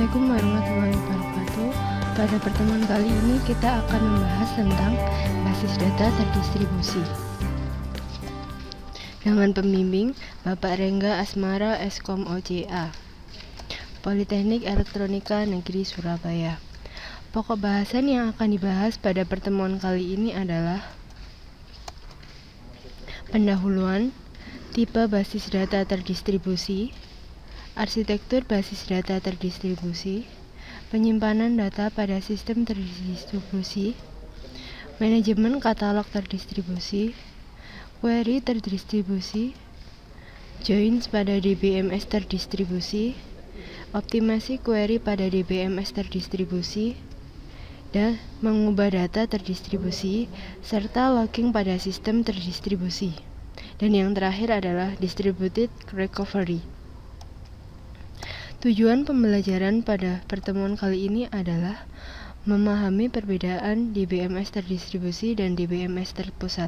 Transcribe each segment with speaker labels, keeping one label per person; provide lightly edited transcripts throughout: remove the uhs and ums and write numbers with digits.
Speaker 1: Assalamualaikum warahmatullahi wabarakatuh. Pada pertemuan kali ini kita akan membahas tentang basis data terdistribusi. Dengan pembimbing Bapak Rengga Asmara Eskom OJA, Politeknik Elektronika Negeri Surabaya. Pokok bahasan yang akan dibahas pada pertemuan kali ini adalah pendahuluan, tipe basis data terdistribusi, arsitektur basis data terdistribusi, penyimpanan data pada sistem terdistribusi, manajemen katalog terdistribusi, query terdistribusi, joins pada DBMS terdistribusi, optimasi query pada DBMS terdistribusi, dan mengubah data terdistribusi, serta logging pada sistem terdistribusi. Dan yang terakhir adalah distributed recovery. Tujuan pembelajaran pada pertemuan kali ini adalah memahami perbedaan DBMS terdistribusi dan DBMS terpusat,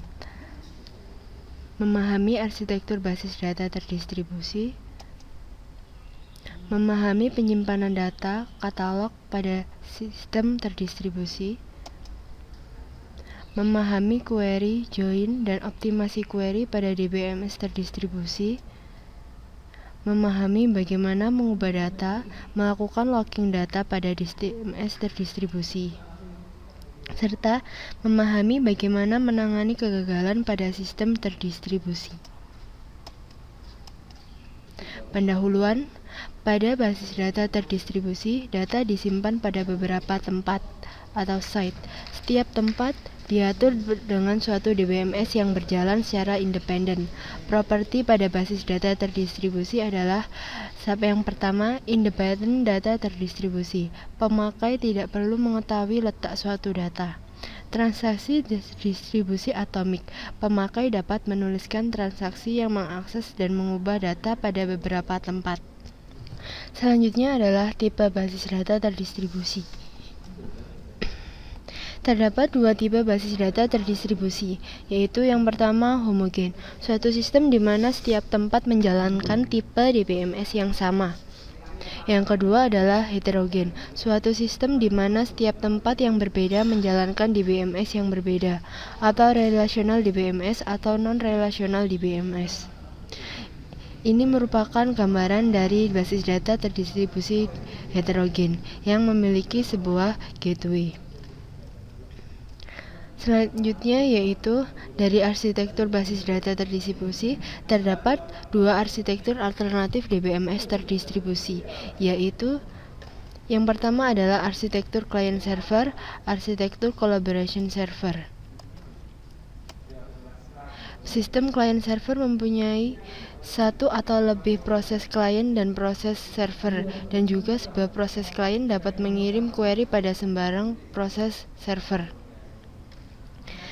Speaker 1: memahami arsitektur basis data terdistribusi, memahami penyimpanan data katalog pada sistem terdistribusi, memahami query, join, dan optimasi query pada DBMS terdistribusi, memahami bagaimana mengubah data, melakukan logging data pada DBMS terdistribusi, serta memahami bagaimana menangani kegagalan pada sistem terdistribusi. Pendahuluan, pada basis data terdistribusi, data disimpan pada beberapa tempat atau site. Setiap tempat diatur dengan suatu DBMS yang berjalan secara independen. Properti pada basis data terdistribusi adalah yang pertama, independent data terdistribusi. Pemakai tidak perlu mengetahui letak suatu data. Transaksi distribusi atomik. Pemakai dapat menuliskan transaksi yang mengakses dan mengubah data pada beberapa tempat. Selanjutnya adalah tipe basis data terdistribusi. Terdapat dua tipe basis data terdistribusi, yaitu yang pertama homogen, suatu sistem di mana setiap tempat menjalankan tipe DBMS yang sama. Yang kedua adalah heterogen, suatu sistem di mana setiap tempat yang berbeda menjalankan DBMS yang berbeda, atau relational DBMS atau non-relational DBMS. Ini merupakan gambaran dari basis data terdistribusi heterogen yang memiliki sebuah gateway. Selanjutnya yaitu dari arsitektur basis data terdistribusi, terdapat dua arsitektur alternatif DBMS terdistribusi, yaitu yang pertama adalah arsitektur client server, arsitektur collaboration server. Sistem client server mempunyai satu atau lebih proses klien dan proses server, dan juga sebuah proses klien dapat mengirim query pada sembarang proses server.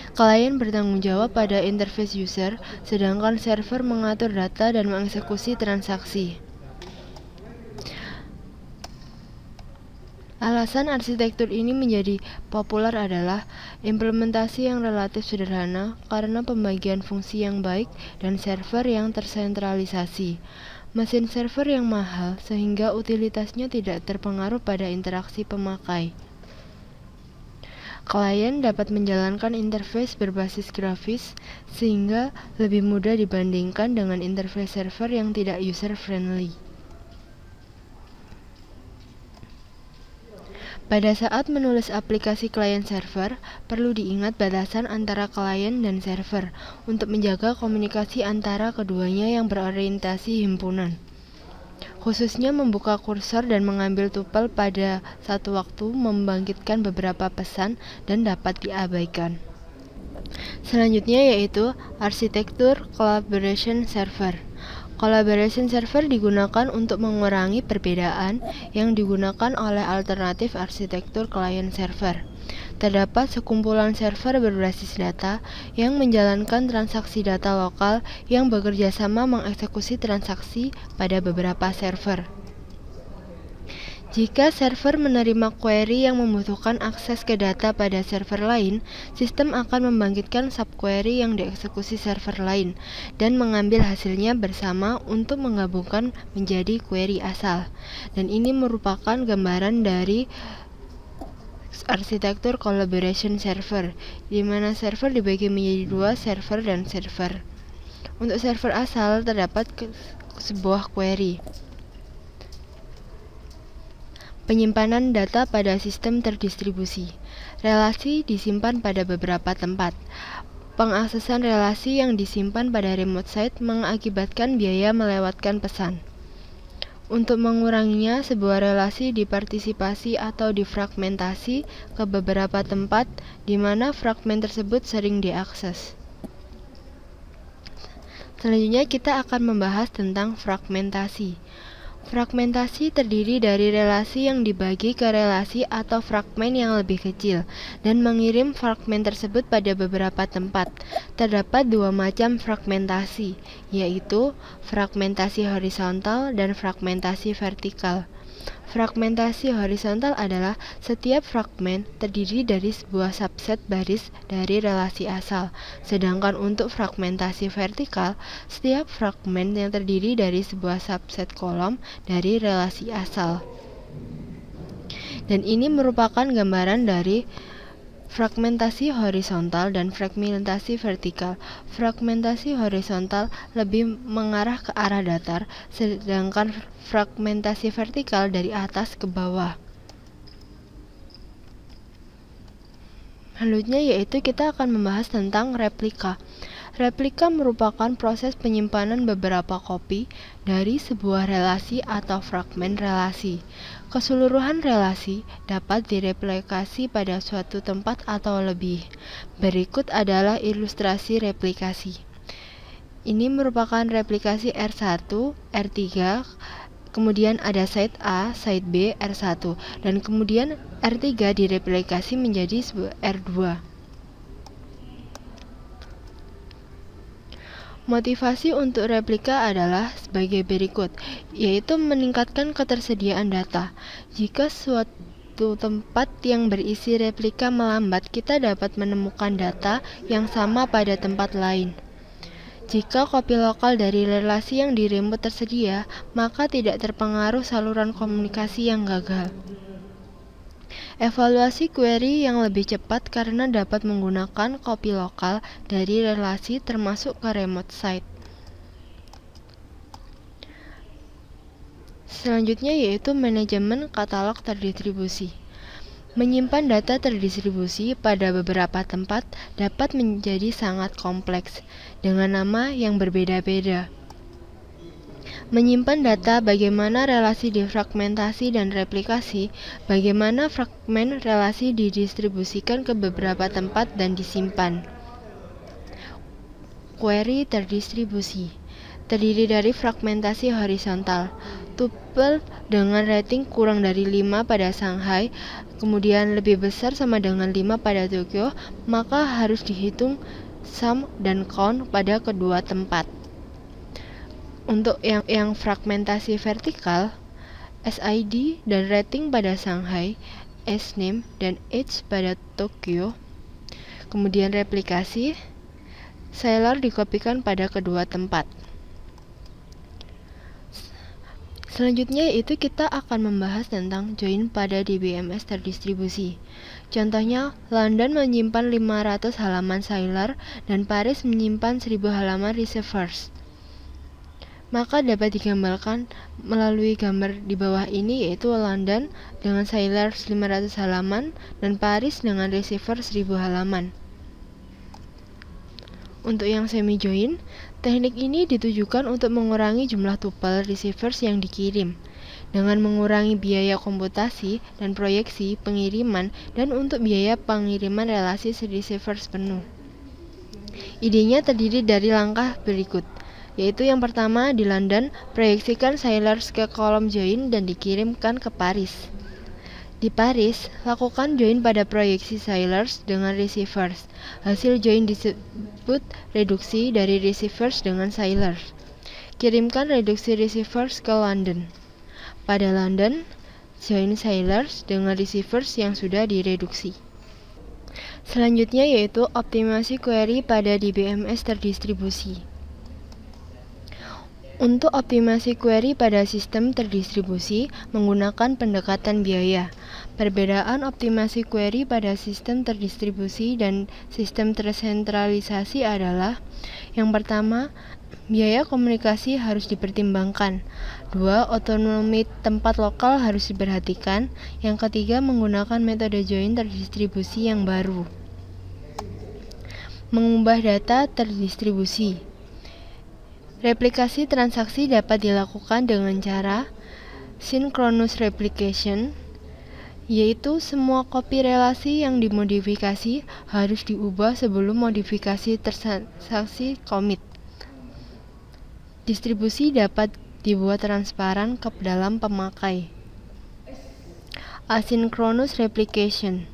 Speaker 1: Klien bertanggung jawab pada interface user, sedangkan server mengatur data dan mengeksekusi transaksi. Alasan arsitektur ini menjadi populer adalah implementasi yang relatif sederhana karena pembagian fungsi yang baik dan server yang tersentralisasi. Mesin server yang mahal sehingga utilitasnya tidak terpengaruh pada interaksi pemakai. Klien dapat menjalankan interface berbasis grafis sehingga lebih mudah dibandingkan dengan interface server yang tidak user-friendly. Pada saat menulis aplikasi klien server, perlu diingat batasan antara klien dan server untuk menjaga komunikasi antara keduanya yang berorientasi himpunan. Khususnya membuka kursor dan mengambil tupel pada satu waktu membangkitkan beberapa pesan dan dapat diabaikan. Selanjutnya yaitu arsitektur collaboration server. Collaboration server digunakan untuk mengurangi perbedaan yang digunakan oleh alternatif arsitektur client server. Terdapat sekumpulan server berbasis data yang menjalankan transaksi data lokal yang bekerja sama mengeksekusi transaksi pada beberapa server. Jika server menerima query yang membutuhkan akses ke data pada server lain, sistem akan membangkitkan subquery yang dieksekusi server lain dan mengambil hasilnya bersama untuk menggabungkan menjadi query asal. Dan ini merupakan gambaran dari arsitektur collaboration server, di mana server dibagi menjadi dua, server dan server. Untuk server asal terdapat sebuah query. Penyimpanan data pada sistem terdistribusi. Relasi disimpan pada beberapa tempat. Pengaksesan relasi yang disimpan pada remote site mengakibatkan biaya melewatkan pesan. Untuk menguranginya, sebuah relasi dipartisipasi atau difragmentasi ke beberapa tempat di mana fragmen tersebut sering diakses. Selanjutnya kita akan membahas tentang fragmentasi. Fragmentasi terdiri dari relasi yang dibagi ke relasi atau fragmen yang lebih kecil dan mengirim fragmen tersebut pada beberapa tempat. Terdapat dua macam fragmentasi, yaitu fragmentasi horizontal dan fragmentasi vertikal. Fragmentasi horizontal adalah setiap fragmen terdiri dari sebuah subset baris dari relasi asal, sedangkan untuk fragmentasi vertikal, setiap fragmen yang terdiri dari sebuah subset kolom dari relasi asal. Dan ini merupakan gambaran dari fragmentasi horizontal dan fragmentasi vertikal. Fragmentasi horizontal lebih mengarah ke arah datar, sedangkan fragmentasi vertikal dari atas ke bawah. Selanjutnya yaitu kita akan membahas tentang replika. Replika merupakan proses penyimpanan beberapa kopi dari sebuah relasi atau fragmen relasi. Keseluruhan relasi dapat direplikasi pada suatu tempat atau lebih. Berikut adalah ilustrasi replikasi. Ini merupakan replikasi R1, R3, kemudian ada site A, site B, R1, dan kemudian R3 direplikasi menjadi R2. Motivasi untuk replika adalah sebagai berikut, yaitu meningkatkan ketersediaan data. Jika suatu tempat yang berisi replika melambat, kita dapat menemukan data yang sama pada tempat lain. Jika kopi lokal dari relasi yang di-remote tersedia, maka tidak terpengaruh saluran komunikasi yang gagal. Evaluasi query yang lebih cepat karena dapat menggunakan kopi lokal dari relasi termasuk ke remote site. Selanjutnya yaitu manajemen katalog terdistribusi. Menyimpan data terdistribusi pada beberapa tempat dapat menjadi sangat kompleks dengan nama yang berbeda-beda. Menyimpan data bagaimana relasi difragmentasi dan replikasi, bagaimana fragmen relasi didistribusikan ke beberapa tempat dan disimpan. Query terdistribusi terdiri dari fragmentasi horizontal, tuple dengan rating kurang dari 5 pada Shanghai, kemudian lebih besar sama dengan 5 pada Tokyo, maka harus dihitung sum dan count pada kedua tempat. Untuk yang fragmentasi vertikal, SID dan rating pada Shanghai, SNAME dan age pada Tokyo. Kemudian replikasi, Sailor dikopikan pada kedua tempat. Selanjutnya yaitu kita akan membahas tentang join pada DBMS terdistribusi. Contohnya, London menyimpan 500 halaman Sailor dan Paris menyimpan 1000 halaman receivers. Maka dapat digambarkan melalui gambar di bawah ini, yaitu London dengan Sailor 500 halaman dan Paris dengan receiver 1000 halaman. Untuk yang semi-join, teknik ini ditujukan untuk mengurangi jumlah tuple receivers yang dikirim, dengan mengurangi biaya komputasi dan proyeksi pengiriman dan untuk biaya pengiriman relasi receivers penuh. Idenya terdiri dari langkah berikut, yaitu yang pertama di London, proyeksikan Sailors ke kolom join dan dikirimkan ke Paris. Di Paris, lakukan join pada proyeksi Sailors dengan receivers. Hasil join disebut reduksi dari receivers dengan Sailors. Kirimkan reduksi receivers ke London. Pada London, join sailors dengan receivers yang sudah direduksi. Selanjutnya yaitu optimasi query pada DBMS terdistribusi. Untuk optimasi query pada sistem terdistribusi menggunakan pendekatan biaya. Perbedaan optimasi query pada sistem terdistribusi dan sistem tersentralisasi adalah: yang pertama, biaya komunikasi harus dipertimbangkan. 2. Otonomi tempat lokal harus diperhatikan. Yang ketiga, menggunakan metode join terdistribusi yang baru. Mengubah data terdistribusi. Replikasi transaksi dapat dilakukan dengan cara synchronous replication, yaitu semua copy relasi yang dimodifikasi harus diubah sebelum modifikasi transaksi commit. Distribusi dapat dibuat transparan ke dalam pemakai. Asynchronous replication.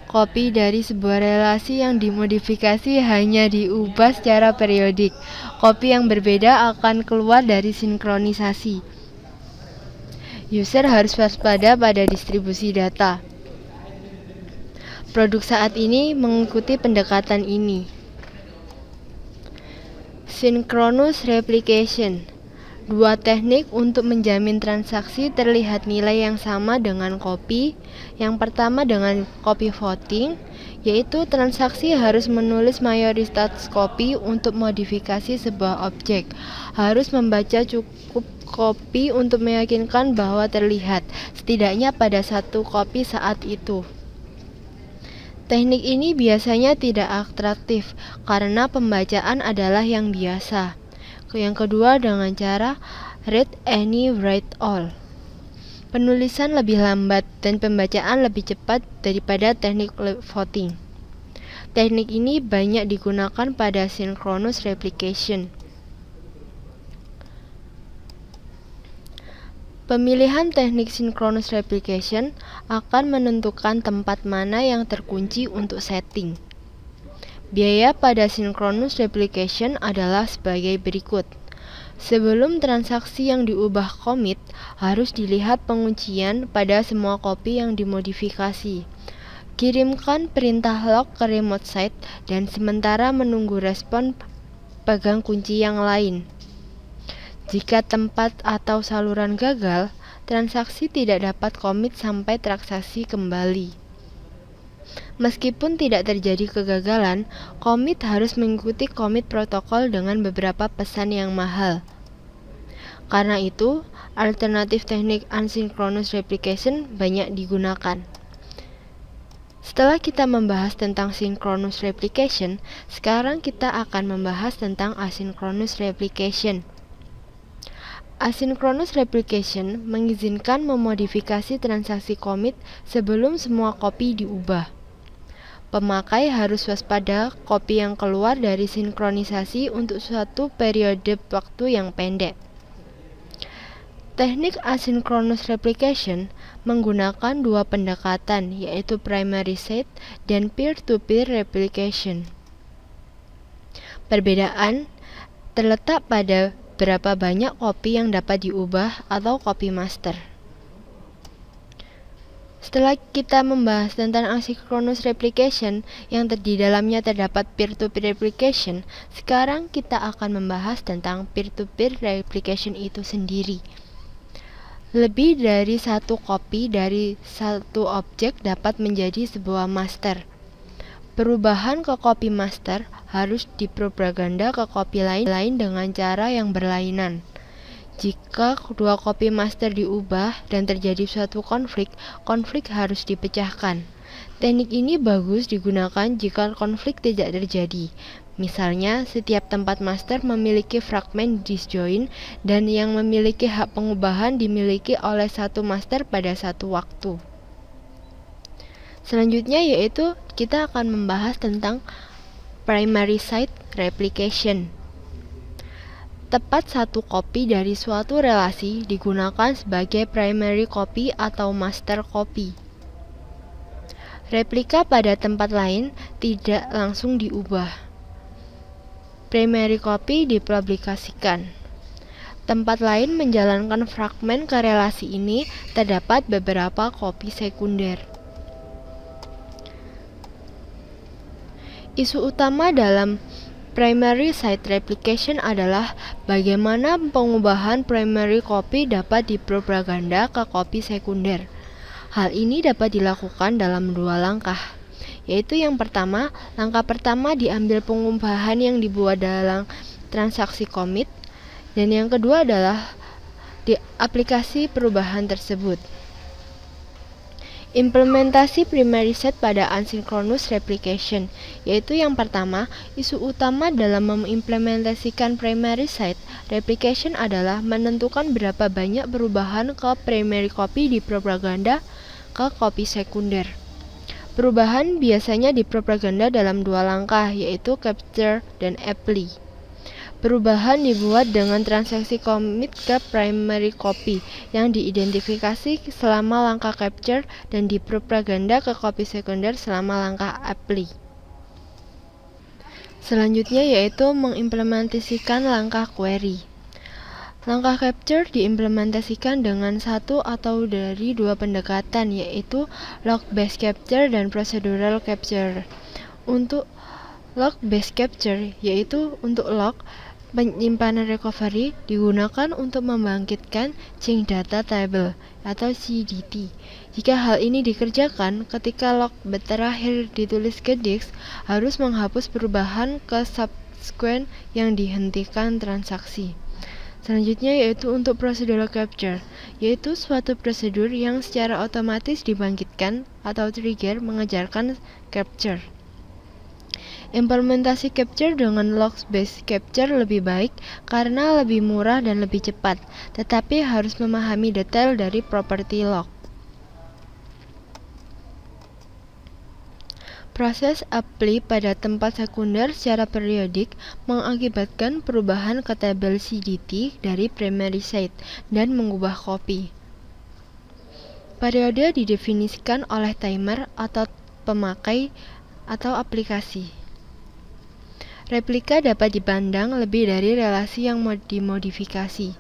Speaker 1: Copy dari sebuah relasi yang dimodifikasi hanya diubah secara periodik. Copy yang berbeda akan keluar dari sinkronisasi. User harus waspada pada distribusi data. Produk saat ini mengikuti pendekatan ini. Synchronous replication. Dua teknik untuk menjamin transaksi terlihat nilai yang sama dengan copy. Yang pertama dengan copy voting, yaitu transaksi harus menulis mayoritas copy untuk modifikasi sebuah objek. Harus membaca cukup copy untuk meyakinkan bahwa terlihat, setidaknya pada satu copy saat itu. Teknik ini biasanya tidak atraktif karena pembacaan adalah yang biasa. Yang kedua dengan cara read any write all. Penulisan lebih lambat dan pembacaan lebih cepat daripada teknik voting. Teknik ini banyak digunakan pada synchronous replication. Pemilihan teknik synchronous replication akan menentukan tempat mana yang terkunci untuk setting. Biaya pada synchronous replication adalah sebagai berikut. Sebelum transaksi yang diubah commit, harus dilihat penguncian pada semua copy yang dimodifikasi. Kirimkan perintah log ke remote site dan sementara menunggu respon pegang kunci yang lain. Jika tempat atau saluran gagal, transaksi tidak dapat commit sampai transaksi kembali. Meskipun tidak terjadi kegagalan, commit harus mengikuti commit protokol dengan beberapa pesan yang mahal. Karena itu, alternatif teknik asynchronous replication banyak digunakan. Setelah kita membahas tentang synchronous replication, sekarang kita akan membahas tentang asynchronous replication. Asynchronous replication mengizinkan memodifikasi transaksi commit sebelum semua copy diubah. Pemakai harus waspada copy yang keluar dari sinkronisasi untuk suatu periode waktu yang pendek. Teknik asynchronous replication menggunakan dua pendekatan, yaitu primary set dan peer-to-peer replication. Perbedaan terletak pada berapa banyak copy yang dapat diubah atau copy master. Setelah kita membahas tentang asynchronous replication yang di dalamnya terdapat peer-to-peer replication, sekarang kita akan membahas tentang peer-to-peer replication itu sendiri. Lebih dari satu copy dari satu objek dapat menjadi sebuah master. Perubahan ke copy master harus dipropaganda ke copy lain dengan cara yang berlainan. Jika kedua copy master diubah dan terjadi suatu konflik harus dipecahkan. Teknik ini bagus digunakan jika konflik tidak terjadi. Misalnya, setiap tempat master memiliki fragmen disjoin dan yang memiliki hak pengubahan dimiliki oleh satu master pada satu waktu. Selanjutnya yaitu kita akan membahas tentang primary site replication. Tepat satu copy dari suatu relasi digunakan sebagai primary copy atau master copy. Replika pada tempat lain tidak langsung diubah. Primary copy dipublikasikan. tempat lain menjalankan fragmen ke relasi ini, terdapat beberapa kopi sekunder. Isu utama dalam primary site replication adalah bagaimana pengubahan primary copy dapat dipropaganda ke kopi sekunder. Hal ini dapat dilakukan dalam dua langkah, yaitu yang pertama, langkah pertama diambil pengubahan yang dibuat dalam transaksi commit, dan yang kedua adalah di aplikasi perubahan tersebut. Implementasi primary set pada asynchronous replication, yaitu yang pertama, isu utama dalam mengimplementasikan primary site replication adalah menentukan berapa banyak perubahan ke primary copy dipropaganda ke copy sekunder. Perubahan biasanya dipropaganda dalam dua langkah, yaitu capture dan apply. Perubahan dibuat dengan transaksi commit ke primary copy yang diidentifikasi selama langkah capture dan dipropaganda ke copy sekunder selama langkah apply. Selanjutnya yaitu mengimplementasikan langkah query. Langkah capture diimplementasikan dengan satu atau dari dua pendekatan, yaitu log-based capture dan procedural capture. Untuk log-based capture, yaitu untuk log, penyimpanan recovery digunakan untuk membangkitkan change data table atau CDT. Jika hal ini dikerjakan, ketika log terakhir ditulis ke disk, harus menghapus perubahan ke subsequent yang dihentikan transaksi. Selanjutnya yaitu untuk procedural capture, yaitu suatu prosedur yang secara otomatis dibangkitkan atau trigger mengejarkan capture. Implementasi capture dengan log-based capture lebih baik karena lebih murah dan lebih cepat, tetapi harus memahami detail dari properti log. Proses apply pada tempat sekunder secara periodik mengakibatkan perubahan ke tabel CDT dari primary site dan mengubah copy. Periode didefinisikan oleh timer atau pemakai atau aplikasi. Replika dapat dipandang lebih dari relasi yang dimodifikasi.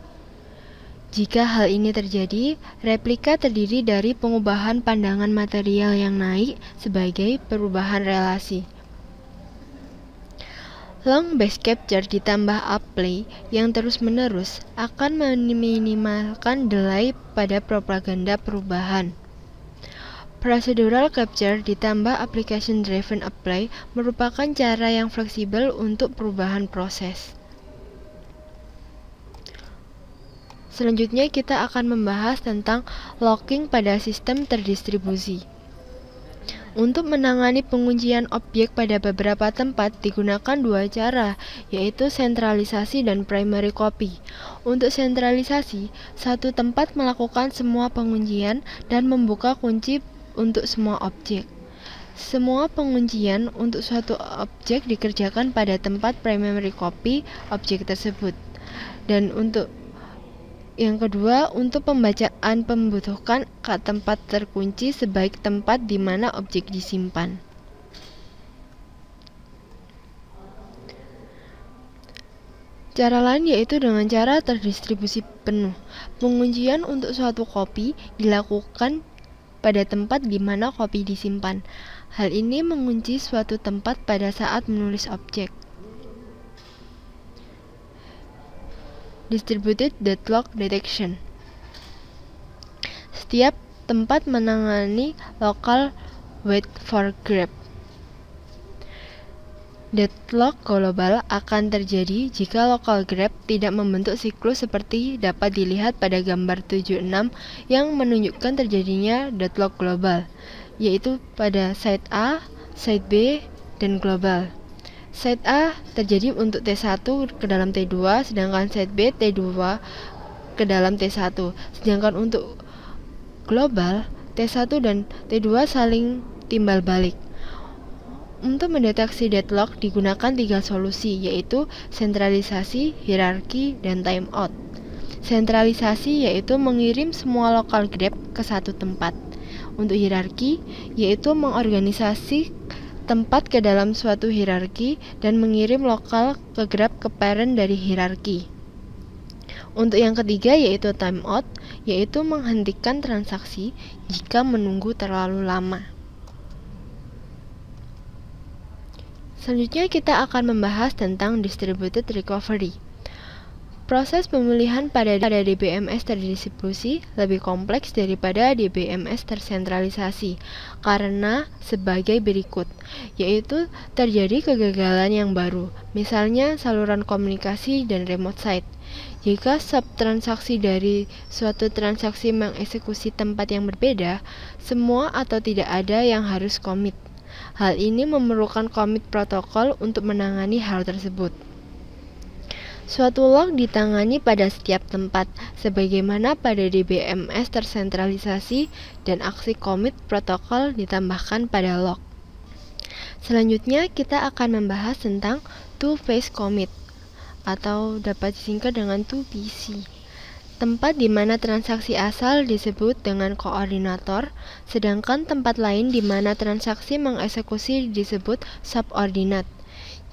Speaker 1: Jika hal ini terjadi, replika terdiri dari pengubahan pandangan material yang naik sebagai perubahan relasi. Long-based capture ditambah apply yang terus-menerus akan meminimalkan delay pada propaganda perubahan. Procedural capture ditambah application driven apply merupakan cara yang fleksibel untuk perubahan proses. Selanjutnya kita akan membahas tentang locking pada sistem terdistribusi. Untuk menangani penguncian objek pada beberapa tempat digunakan dua cara, yaitu sentralisasi dan primary copy. Untuk sentralisasi, satu tempat melakukan semua penguncian dan membuka kunci untuk semua objek. Semua penguncian untuk suatu objek dikerjakan pada tempat primary copy objek tersebut. Dan untuk yang kedua, untuk pembacaan membutuhkan ke tempat terkunci sebaik tempat di mana objek disimpan. Cara lain yaitu dengan cara terdistribusi penuh. Penguncian untuk suatu copy dilakukan pada tempat di mana copy disimpan. Hal ini mengunci suatu tempat pada saat menulis objek. Distributed deadlock detection. Setiap tempat menangani local wait for grab. Deadlock global akan terjadi jika local grab tidak membentuk siklus seperti dapat dilihat pada gambar 76 yang menunjukkan terjadinya deadlock global, yaitu pada site A, site B, dan global. Site A terjadi untuk T1 ke dalam T2, sedangkan site B T2 ke dalam T1. Sedangkan untuk global, T1 dan T2 saling timbal balik. Untuk mendeteksi deadlock digunakan tiga solusi, yaitu sentralisasi, hierarki, dan timeout. Sentralisasi yaitu mengirim semua local grab ke satu tempat. Untuk hierarki yaitu mengorganisasi tempat ke dalam suatu hierarki dan mengirim lokal ke grab ke parent dari hierarki. Untuk yang ketiga yaitu timeout, yaitu menghentikan transaksi jika menunggu terlalu lama. Selanjutnya kita akan membahas tentang distributed recovery. Proses pemulihan pada DBMS terdistribusi lebih kompleks daripada DBMS tersentralisasi karena sebagai berikut, yaitu terjadi kegagalan yang baru, misalnya saluran komunikasi dan remote site. Jika subtransaksi dari suatu transaksi mengeksekusi tempat yang berbeda, semua atau tidak ada yang harus commit. Hal ini memerlukan commit protokol untuk menangani hal tersebut. Suatu lock ditangani pada setiap tempat, sebagaimana pada DBMS tersentralisasi, dan aksi commit protokol ditambahkan pada lock. Selanjutnya kita akan membahas tentang two-phase commit, atau dapat disingkat dengan 2PC. Tempat di mana transaksi asal disebut dengan koordinator, sedangkan tempat lain di mana transaksi mengeksekusi disebut subordinate.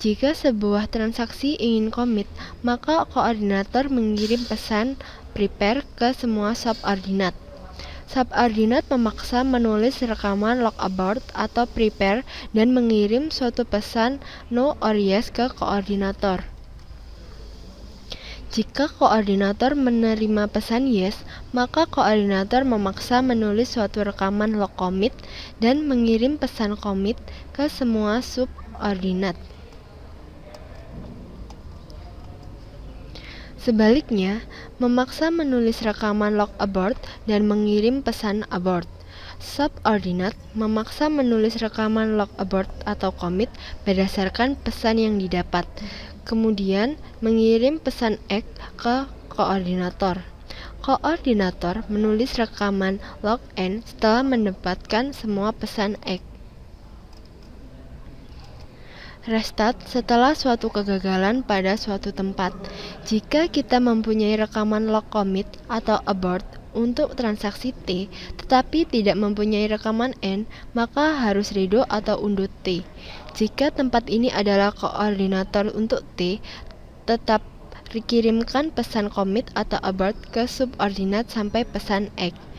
Speaker 1: Jika sebuah transaksi ingin commit, maka koordinator mengirim pesan prepare ke semua subordinate. Subordinate memaksa menulis rekaman log abort atau prepare dan mengirim suatu pesan no or yes ke koordinator. Jika koordinator menerima pesan yes, maka koordinator memaksa menulis suatu rekaman log commit dan mengirim pesan commit ke semua subordinate. Sebaliknya, memaksa menulis rekaman log abort dan mengirim pesan abort. Subordinate memaksa menulis rekaman log abort atau commit berdasarkan pesan yang didapat, kemudian mengirim pesan ECK ke koordinator. Koordinator menulis rekaman log N setelah mendapatkan semua pesan ECK. Restart setelah suatu kegagalan pada suatu tempat. Jika kita mempunyai rekaman log commit atau abort untuk transaksi T, tetapi tidak mempunyai rekaman N, maka harus redo atau undo T. Jika tempat ini adalah koordinator untuk T, tetap kirimkan pesan commit atau abort ke subordinate sampai pesan ECK.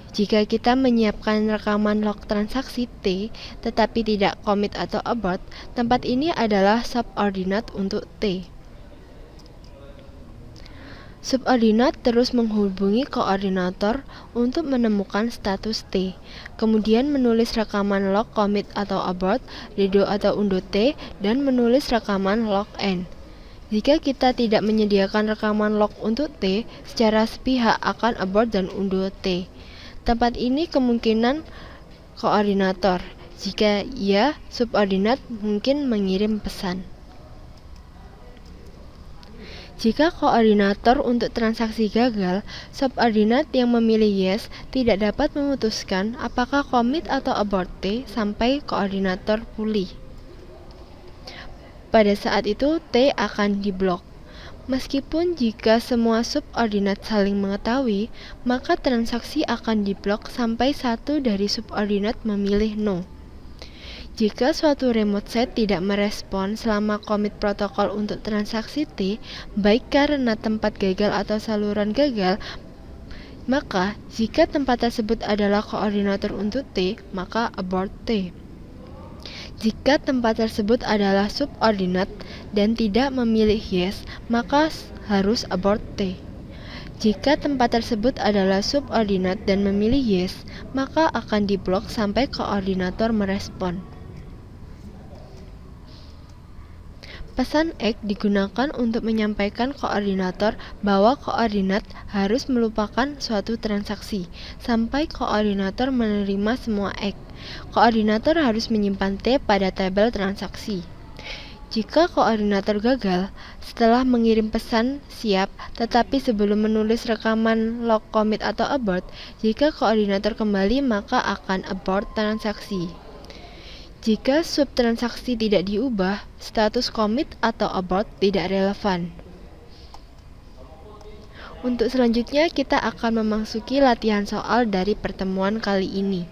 Speaker 1: Jika kita menyiapkan rekaman log transaksi T, tetapi tidak commit atau abort, tempat ini adalah subordinate untuk T. Subordinate terus menghubungi koordinator untuk menemukan status T, kemudian menulis rekaman log commit atau abort, redo atau undo T, dan menulis rekaman log N. Jika kita tidak menyediakan rekaman log untuk T, secara sepihak akan abort dan undo T. Tempat ini kemungkinan koordinator. Jika iya, subordinate mungkin mengirim pesan. Jika koordinator untuk transaksi gagal, subordinate yang memilih yes tidak dapat memutuskan apakah commit atau abort T sampai koordinator pulih. Pada saat itu, T akan diblok. Meskipun jika semua subordinate saling mengetahui, maka transaksi akan diblok sampai satu dari subordinate memilih no. Jika suatu remote site tidak merespon selama commit protokol untuk transaksi T, baik karena tempat gagal atau saluran gagal, maka jika tempat tersebut adalah koordinator untuk T, maka abort T. Jika tempat tersebut adalah subordinate dan tidak memilih yes, maka harus abort T. Jika tempat tersebut adalah subordinate dan memilih yes, maka akan diblok sampai koordinator merespon. Pesan ECK digunakan untuk menyampaikan koordinator bahwa koordinat harus melupakan suatu transaksi sampai koordinator menerima semua ECK. Koordinator harus menyimpan T pada tabel transaksi. Jika koordinator gagal, setelah mengirim pesan siap, tetapi sebelum menulis rekaman log commit atau abort, jika koordinator kembali maka akan abort transaksi. Jika subtransaksi tidak diubah, status commit atau abort tidak relevan. Untuk selanjutnya kita akan memasuki latihan soal dari pertemuan kali ini.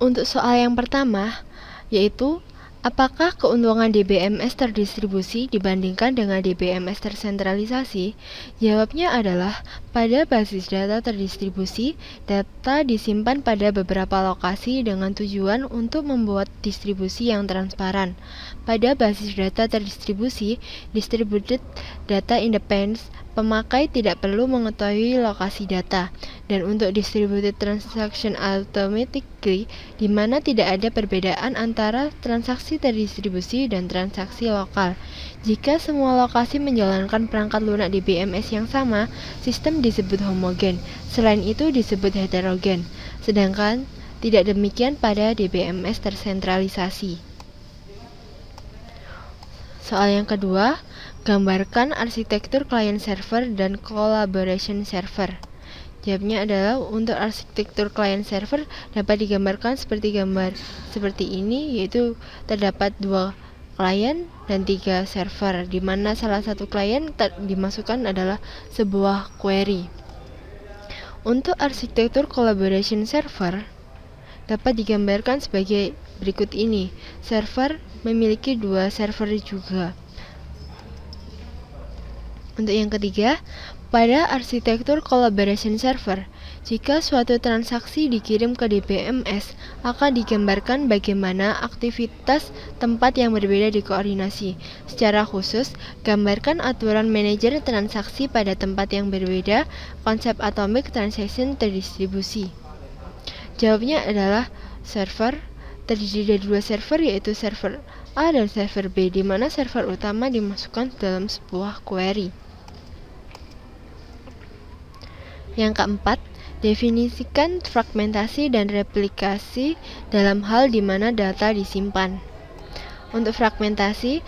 Speaker 1: Untuk soal yang pertama, yaitu Apakah keuntungan DBMS terdistribusi dibandingkan dengan DBMS tersentralisasi? Jawabnya adalah, pada basis data terdistribusi, data disimpan pada beberapa lokasi dengan tujuan untuk membuat distribusi yang transparan. Pada basis data terdistribusi, distributed data independence, pemakai tidak perlu mengetahui lokasi data, dan untuk distributed transaction automatically, di mana tidak ada perbedaan antara transaksi terdistribusi dan transaksi lokal. Jika semua lokasi menjalankan perangkat lunak DBMS yang sama, sistem disebut homogen, selain itu disebut heterogen, sedangkan tidak demikian pada DBMS tersentralisasi. Soal yang kedua, gambarkan arsitektur client-server dan collaboration server. Jawabnya adalah, untuk arsitektur client-server dapat digambarkan seperti gambar seperti ini, yaitu terdapat 2 klien dan 3 server, di mana salah satu klien dimasukkan adalah sebuah query. Untuk arsitektur collaboration server dapat digambarkan sebagai berikut ini. Server memiliki 2 server juga. Untuk yang ketiga, pada arsitektur collaboration server, jika suatu transaksi dikirim ke DBMS, akan digambarkan bagaimana aktivitas tempat yang berbeda dikoordinasi. Secara khusus, gambarkan aturan manajer transaksi pada tempat yang berbeda, konsep atomic transaction terdistribusi. Jawabnya adalah, server terdiri dari 2 server, yaitu server A dan server B, di mana server utama dimasukkan dalam sebuah query. Yang keempat, definisikan fragmentasi dan replikasi dalam hal di mana data disimpan. Untuk fragmentasi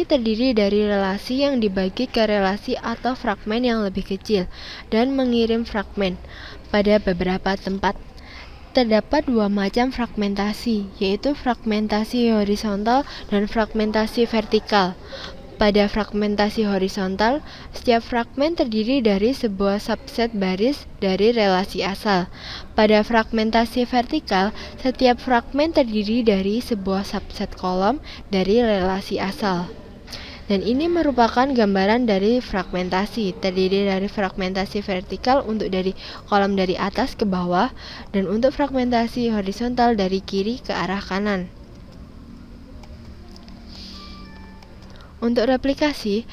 Speaker 1: terdiri dari relasi yang dibagi ke relasi atau fragmen yang lebih kecil dan mengirim fragmen pada beberapa tempat. Terdapat 2 macam fragmentasi, yaitu fragmentasi horizontal dan fragmentasi vertikal. Pada fragmentasi horizontal, setiap fragmen terdiri dari sebuah subset baris dari relasi asal. Pada fragmentasi vertikal, setiap fragmen terdiri dari sebuah subset kolom dari relasi asal. Dan ini merupakan gambaran dari fragmentasi, terdiri dari fragmentasi vertikal untuk dari kolom dari atas ke bawah, dan untuk fragmentasi horizontal dari kiri ke arah kanan. Untuk replikasi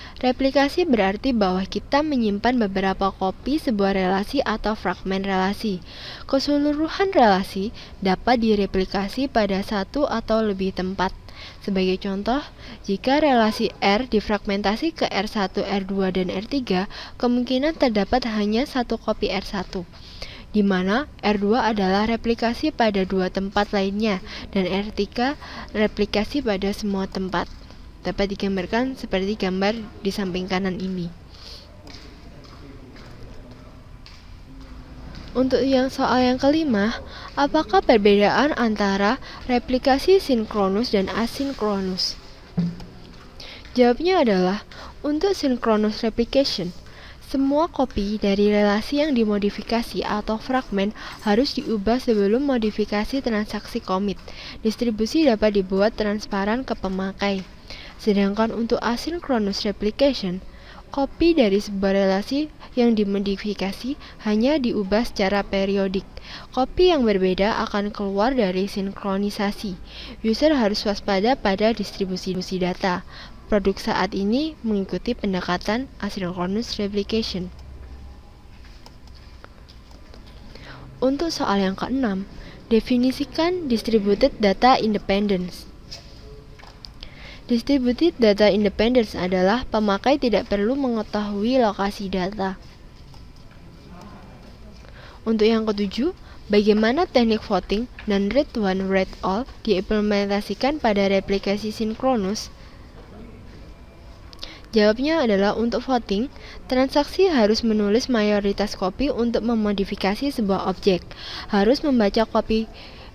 Speaker 1: berarti bahwa kita menyimpan beberapa kopi sebuah relasi atau fragmen relasi. Keseluruhan relasi dapat direplikasi pada 1 atau lebih tempat. Sebagai contoh, jika relasi R difragmentasi ke R1, R2, dan R3, kemungkinan terdapat hanya 1 kopi R1, di mana R2 adalah replikasi pada 2 tempat lainnya, dan R3 replikasi pada semua tempat. Dapat digambarkan seperti gambar di samping kanan ini. Untuk soal yang kelima, apakah perbedaan antara replikasi sinkronus dan asinkronus? Jawabnya adalah, untuk synchronous replication, semua kopi dari relasi yang dimodifikasi atau fragmen harus diubah sebelum modifikasi transaksi commit. Distribusi dapat dibuat transparan ke pemakai. Sedangkan untuk asynchronous replication, kopi dari sebuah relasi yang dimodifikasi hanya diubah secara periodik. Kopi yang berbeda akan keluar dari sinkronisasi. User harus waspada pada distribusi data. Produk saat ini mengikuti pendekatan asynchronous replication. Untuk soal yang keenam, definisikan distributed data independence. Distributed data independence adalah pemakai tidak perlu mengetahui lokasi data. Untuk yang ketujuh, bagaimana teknik voting dan read one read all diimplementasikan pada replikasi sinkronus? Jawabnya adalah, untuk voting, transaksi harus menulis mayoritas kopi untuk memodifikasi sebuah objek, harus membaca kopi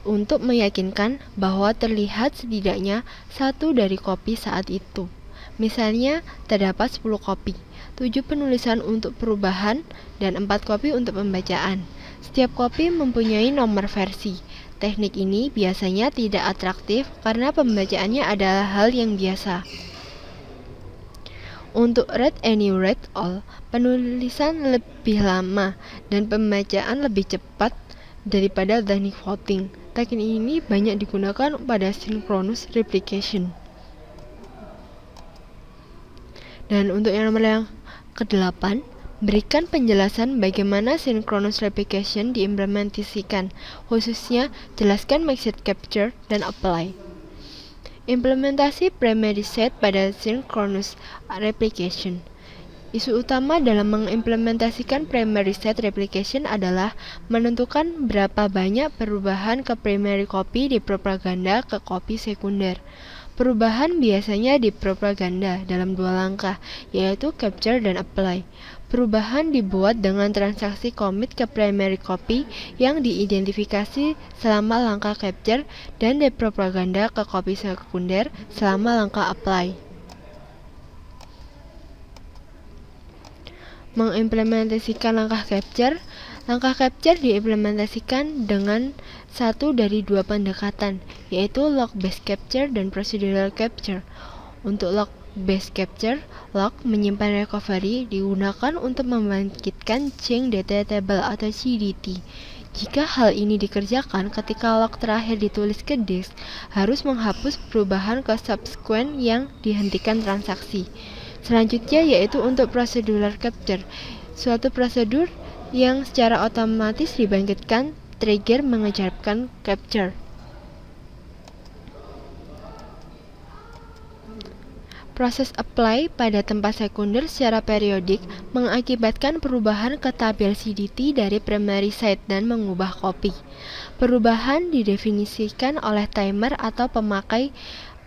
Speaker 1: untuk meyakinkan bahwa terlihat setidaknya 1 dari kopi saat itu. Misalnya, terdapat 10 kopi, 7 penulisan untuk perubahan, dan 4 kopi untuk pembacaan. Setiap kopi mempunyai nomor versi. Teknik ini biasanya tidak atraktif karena pembacaannya adalah hal yang biasa. Untuk read any read all, penulisan lebih lama dan pembacaan lebih cepat daripada teknik voting. Teknik ini banyak digunakan pada synchronous replication. Dan untuk yang nomor yang ke-8, berikan penjelasan bagaimana synchronous replication diimplementasikan, khususnya jelaskan method capture dan apply. Implementasi primary set pada synchronous replication. Isu utama dalam mengimplementasikan primary set replication adalah menentukan berapa banyak perubahan ke primary copy di propaganda ke copy sekunder. Perubahan biasanya di propaganda dalam 2 langkah, yaitu capture dan apply. Perubahan dibuat dengan transaksi commit ke primary copy yang diidentifikasi selama langkah capture dan di propaganda ke copy sekunder selama langkah apply. Mengimplementasikan langkah capture diimplementasikan dengan satu dari 2 pendekatan, yaitu log-based capture dan procedural capture. Untuk log-based capture, log menyimpan recovery digunakan untuk membangkitkan change data table atau CDT. Jika hal ini dikerjakan ketika log terakhir ditulis ke disk, harus menghapus perubahan ke subsequent yang dihentikan transaksi. Selanjutnya yaitu untuk procedural capture, suatu prosedur yang secara otomatis dibangkitkan trigger mengerjakan capture. Proses apply pada tempat sekunder secara periodik mengakibatkan perubahan ke tabel CDT dari primary site dan mengubah copy. Perubahan didefinisikan oleh timer atau pemakai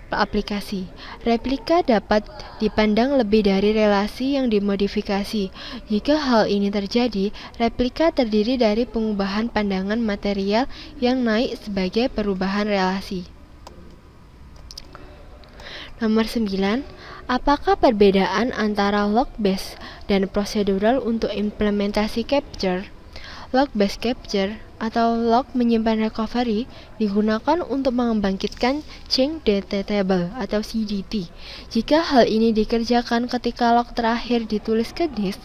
Speaker 1: aplikasi. Replika dapat dipandang lebih dari relasi yang dimodifikasi. Jika hal ini terjadi, replika terdiri dari pengubahan pandangan material yang naik sebagai perubahan relasi. Nomor 9. Apakah perbedaan antara log-based dan procedural untuk implementasi capture? Log-based capture atau log menyimpan recovery digunakan untuk membangkitkan change data table atau CDT. Jika hal ini dikerjakan ketika log terakhir ditulis ke disk,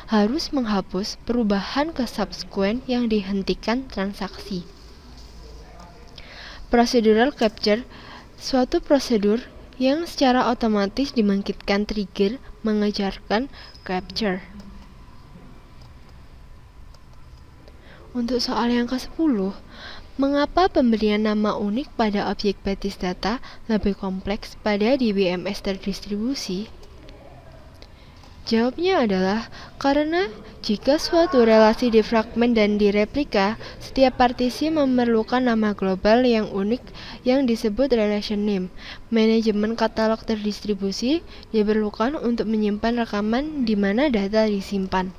Speaker 1: harus menghapus perubahan ke subsequent yang dihentikan transaksi. Procedural capture, suatu prosedur yang secara otomatis dibangkitkan trigger mengerjakan capture. Untuk soal yang ke-10, mengapa pemberian nama unik pada objek basis data lebih kompleks pada DBMS terdistribusi? Jawabnya adalah karena jika suatu relasi di fragmen dan di replika, setiap partisi memerlukan nama global yang unik yang disebut relation name. Manajemen katalog terdistribusi diperlukan untuk menyimpan rekaman di mana data disimpan.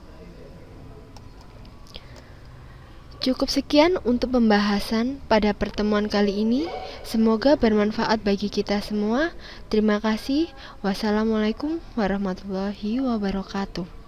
Speaker 1: Cukup sekian untuk pembahasan pada pertemuan kali ini. Semoga bermanfaat bagi kita semua. Terima kasih. Wassalamualaikum warahmatullahi wabarakatuh.